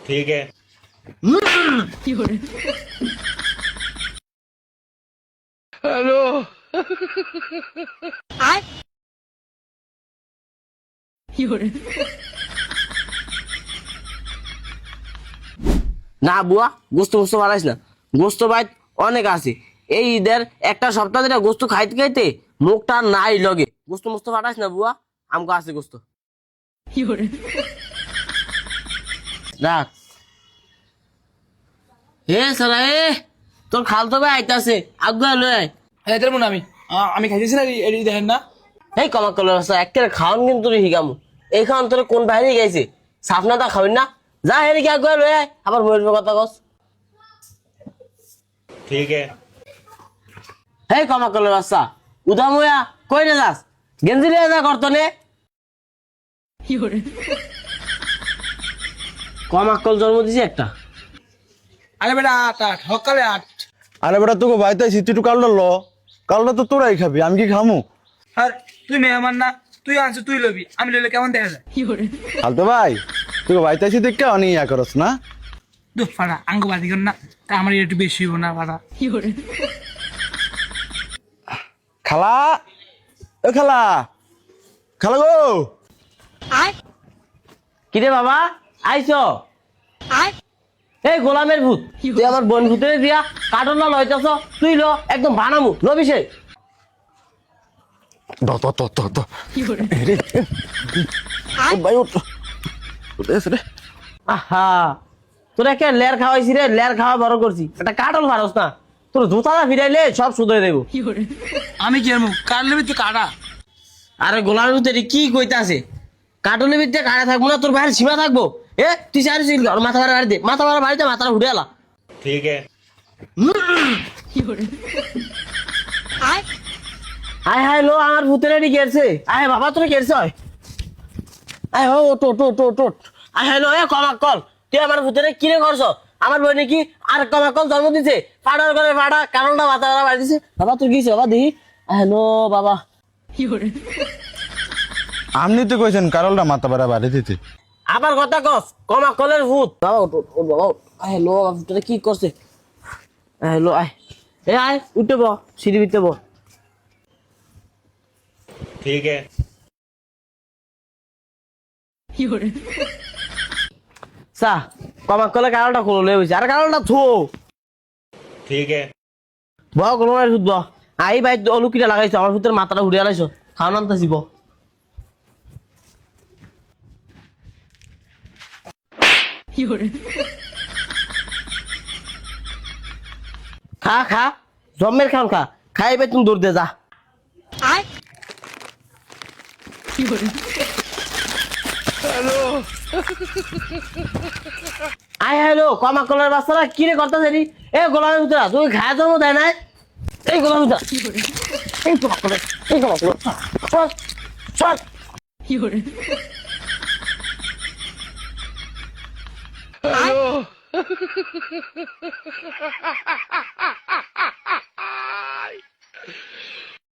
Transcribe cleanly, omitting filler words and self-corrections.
ठीक है। हेलो। না বুয়া গোস্ত গোস্ত বাড়াইস না, গোস্ত ভাই অনেক আছে। এই ঈদের একটা সপ্তাহ ধরে গোস্ত খাইতে খাইতে মুখটা নাই লগে, গোস্ত মোস্ত ফাটাইস না বুয়া, আমগো আছে গোস্ত। রাখ হে সালা এ, তোর খালতো ভাই আইতাছে, আগুয়া লয়। হ্যাঁ দেবো না আমি খাইতেছি না, এডি দেখেন না। এই কমা কলের রাস্তা একটা খাওয়ান কিন্তু তোর হিগামু, এই খাওয়ান তোর কোন বাইরে গেছে, সাফনাটা খাবেন না, যা হেরে কি আগুয়া লয় আয়, আবার মরবে কথা কস। ठीक है। এই কমা কলের রাস্তা উদাময়া কই রে যাস, গেঞ্জি লিয়ে যা করতনে। কমাকল জন্ম দিছে একটা। আরে বেটা 8 সকালে 8। আরে বেটা তোকে বাইতে আইছি, তুই একটু কালটা ল, কালটা তো তোরাই খাবি, আমি কি খামু? আর তুই মেহমান না, তুই আনছ তুই লবি, আমি লইলে কেমন দেখা যায়? খালতো ভাই তোকে বাইতে আইছি দেখে অনেক ইয়া করস না। দু ফাড়া আঙ্গ বাদি কর না, তা আমার একটু বেশি হইব না ফাড়া। খালা ও খালা, খালা গো। কিরে বাবা আইছো? এই গোলামের ভূত, তুই আমার বোন ভূতের দিয়া কাটন না লইতেছ, তুই ল একদম বানামু লবিসে। দ দ দ দ দ রে ভাই উঠ উঠেছ রে। আহা তোরা কে লের খাওয়াইছি রে, লের খাওয়া বড় করছি, এটা কাটল ভারস না, তোর জুতাটা ফিরাইলে সব শুধরে দেবো। আমি কি আরমু কার লবি তুই কাটা? আরে গোলামের ভূত কি কইতাছে, কাটলের ভিতরে কাটা থাকবো না, তোর বাইরে সীমা থাকবো। এ তুই চাইছিস মাথা ভাড়া বাড়িতে, মাথা ভাড়া বাড়িতে মাথাটা উঠে এলা। ठीक है। আয় হায় লো আমার ভূতের এডি গেছে, আয় বাবা তোর গেছে হয়, আয় ও ওট ওট ওট ওট ওট, আয় হ্যালো এ কমা কল, তুই আমার ভূতের কিনে করছ, আমার বই নাকি আর কমা কল জন্ম দিছে, ফাটার করে ফাটা কারণটা মাথা ভাড়া বাড়ি দিছে। বাবা তুই গেছে বাবা দেখি, হ্যালো বাবা। আপনি তো কইছেন কারলটা মাথা বাড়া বাড়ি দিতে। আবার কথা কস, কমা কলের ভূত বাবা ওট ওট ওট বাবা, আয় হ্যালো ভূতের কি করছে, হ্যালো আয় এ আয় উঠে ব, সিঁড়ি ভিতরে ব। ठीक है। সা কমা কলে কারণটা খুলে হয়েছে, আর কারণটা থো ठीक है। ব কোনো ভূত ব, আই ভাই অলুকিটা লাগাইছো, আমার ভূতের মাথাটা ঘুরে আলাইছো, খাওয়ান আনতেছি ব। খা খা জম্মের খান খা, খাইবে তুমি দৌড় দে যা। আয় হ্যালো কমা কলার বাচ্চারা কি রে করতেছে নি, এ গোলামের ভিতরা তুমি খায় জন্ম দেয় নাই, এই গোলামের ভিতরা, এই কমা কলার, এই কমা কলার চল চল। হ্যালো।